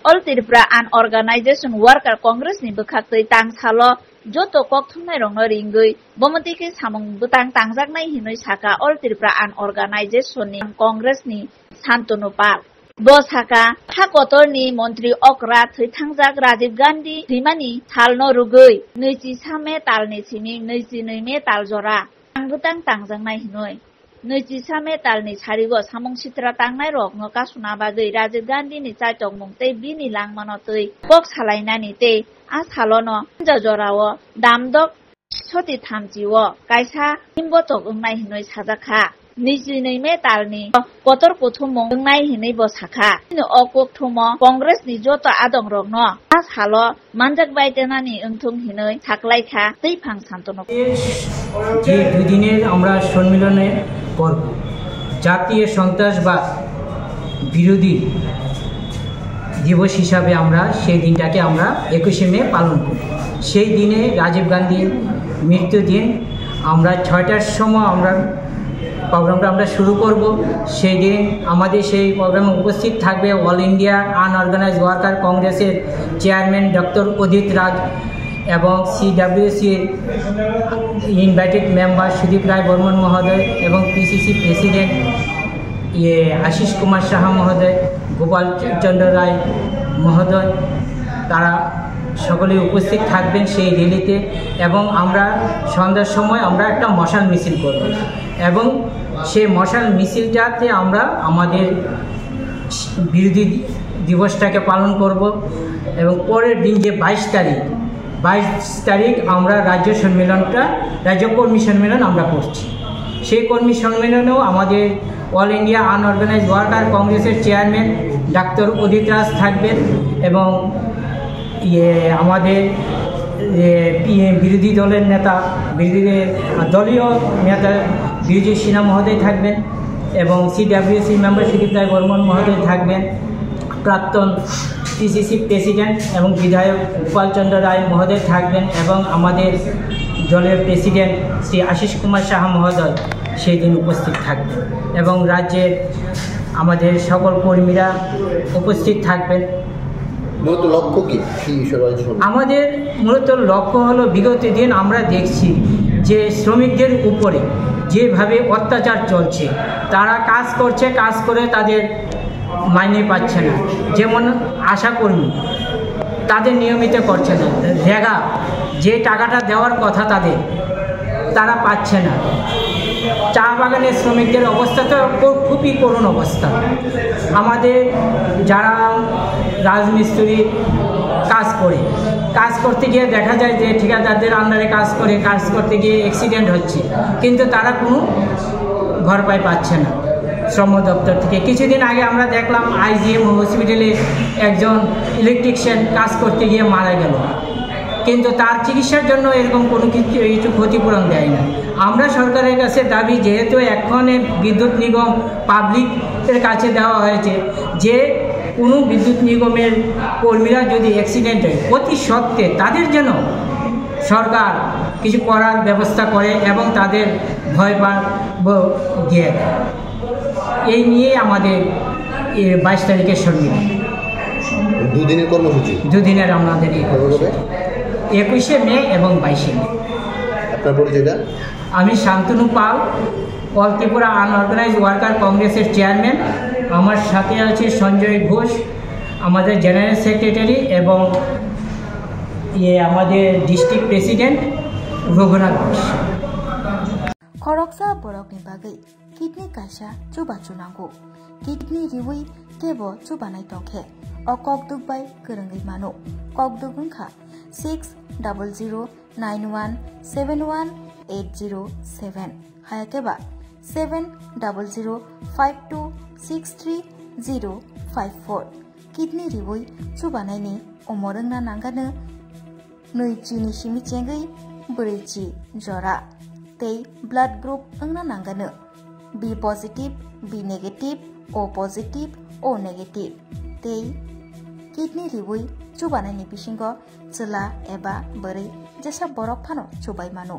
All Tripura Unorganization Worker Congress ni bukhaktui tangsalo joto kokthumnai rongno ringui bomotiki samung butang tangjaknai hinui saka All Tripura Unorganization ni Congress ni Shantanu Pal bo saka Hakotorni Montri Okra thaitangjak Rajiv Gandhi Dhimani salno rugui 23 me talni simi 22 me tal jora butang tangjaknai hinui 23 me talni sarigo samung sitra tangnai rok no kasuna bagui Rajiv Gandhi ni chaitok mungtei bini langmano tui kok salainani te a salono jojorao damdok soti thamjiwo kaisa himbotok ungnai hinui sajakha 22 me talni kotor kuthumung ungnai hinui bo sakha ni okok thumo Congress ni joto adong rok no a salo manjak baitenani ungthung hinui saklaikha teiphang Shantanu যে দুদিনের আমরা সম্মেলনে করব জাতীয় সন্ত্রাসবাদ বিরোধী দিবস হিসাবে আমরা সেই দিনটাকে আমরা 21 মে পালন করি। সেই দিনে রাজীব গান্ধীর মৃত্যুদিন আমরা 6টার সময় আমরা প্রোগ্রামটা আমরা শুরু করব। সেই দিন আমাদের সেই প্রোগ্রামে উপস্থিত থাকবে অল ইন্ডিয়া আনঅর্গানাইজড ওয়ার্কার কংগ্রেসের চেয়ারম্যান ডক্টর অদিত রাজ এবং CWC invited member Sudip Roy Barman মহোদয় এবং PCC প্রেসিডেন্ট আশিস কুমার সাহা মহোদয় গোপাল চন্দ্র রায় মহোদয় তারা সকলে উপস্থিত থাকবেন সেই র্যালিতে এবং আমরা সন্ধ্যার সময় আমরা একটা মশাল মিছিল করব এবং সেই মশাল মিছিলটাতে আমরা আমাদের বিরোধী দিবসটাকে পালন করব এবং পরের দিন যে 22 তারিখ আমরা রাজ্য কর্মী সম্মেলন আমরা করছি। সেই কর্মী সম্মেলনেও আমাদের অল ইন্ডিয়া আনঅর্গানাইজড ওয়ার্কার কংগ্রেসের চেয়ারম্যান ডাক্তার অদিত রাজ থাকবেন এবং আমাদের বিরোধী দলের নেতা দলীয় নেতা বিজয় সিনহা মহোদয় থাকবেন এবং CWC মেম্বার সুদীপ রায় বর্মন মহোদয় থাকবেন, প্রাক্তন PCC প্রেসিডেন্ট এবং বিধায়ক গোপাল চন্দ্র রায় মহোদয় থাকবেন এবং আমাদের দলের প্রেসিডেন্ট শ্রী আশিস কুমার সাহা মহোদয় সেই দিন উপস্থিত থাকবেন এবং রাজ্যের আমাদের সকল কর্মীরা উপস্থিত থাকবেন। মূলত লক্ষ্য কি? আমাদের মূলত লক্ষ্য হলো বিগত দিন আমরা দেখছি যে শ্রমিকদের উপরে যেভাবে অত্যাচার চলছে, তারা কাজ করছে, কাজ করে তাদের মাইনে পাচ্ছে না, যেমন আশাকর্মী তাদের নিয়মিত করছে না, রেগা যে টাকাটা দেওয়ার কথা তারা পাচ্ছে না, চা বাগানের শ্রমিকদের অবস্থা তো খুবই করুণ অবস্থা। আমাদের যারা রাজমিস্ত্রি কাজ করতে গিয়ে দেখা যায় যে ঠিকাদারদের আন্ডারে কাজ করতে গিয়ে অ্যাক্সিডেন্ট হচ্ছে, কিন্তু তারা কোনো ভরপাই পাচ্ছে না শ্রম দপ্তর থেকে। কিছুদিন আগে আমরা দেখলাম IGM হসপিটালে একজন ইলেকট্রিশিয়ান কাজ করতে গিয়ে মারা গেল, কিন্তু তার চিকিৎসার জন্য এরকম কোনো কিছু ক্ষতিপূরণ দেয় না। আমরা সরকারের কাছে দাবি, যেহেতু এখন বিদ্যুৎ নিগম পাবলিকের কাছে দেওয়া হয়েছে যে কোনো বিদ্যুৎ নিগমের কর্মীরা যদি অ্যাক্সিডেন্ট হয় অতি সত্ত্বে তাদের যেন সরকার কিছু করার ব্যবস্থা করে এবং তাদের ভয় দিয়ে দেয়। এই নিয়ে আমাদের 22 তারিখের সম্মেলন। দুদিনের কর্মসূচি, দুদিনের আমাদের এই কর্মসূচি 21 মে এবং 22 মে। আপনার পরিচয়টা? আমি শান্তনু পাল, অল ত্রিপুরা আনঅর্গানাইজড ওয়ার্কার কংগ্রেসের চেয়ারম্যান। আমার সাথে আছে সঞ্জয় ঘোষ, আমাদের জেনারেল সেক্রেটারি, এবং আমাদের ডিস্ট্রিক্ট প্রেসিডেন্ট রঘুনাথ ঘোষ। खरकसा बरकनि बागै किडनी काइसा चुबाचु नांगौ किडनी रिवै केबो चुबानाय तंखे अ ककदुगबाय गोरोङै मानो ककदुग ओंखा 600091718007 हायाकेबा 7005263054 किडनी रिवै चुबानायनि अमरंना नांगानो नैचिनि सिमिचेंगै ब्रैजि जरा तै ब्लड ग्रुप ओंना नांगानो B positive B negative O positive O negative तै किडनी रिवै चुबानायनि बिसिंगो चला एबा बोरै जेसा बरफ फानो चुबाय मानो।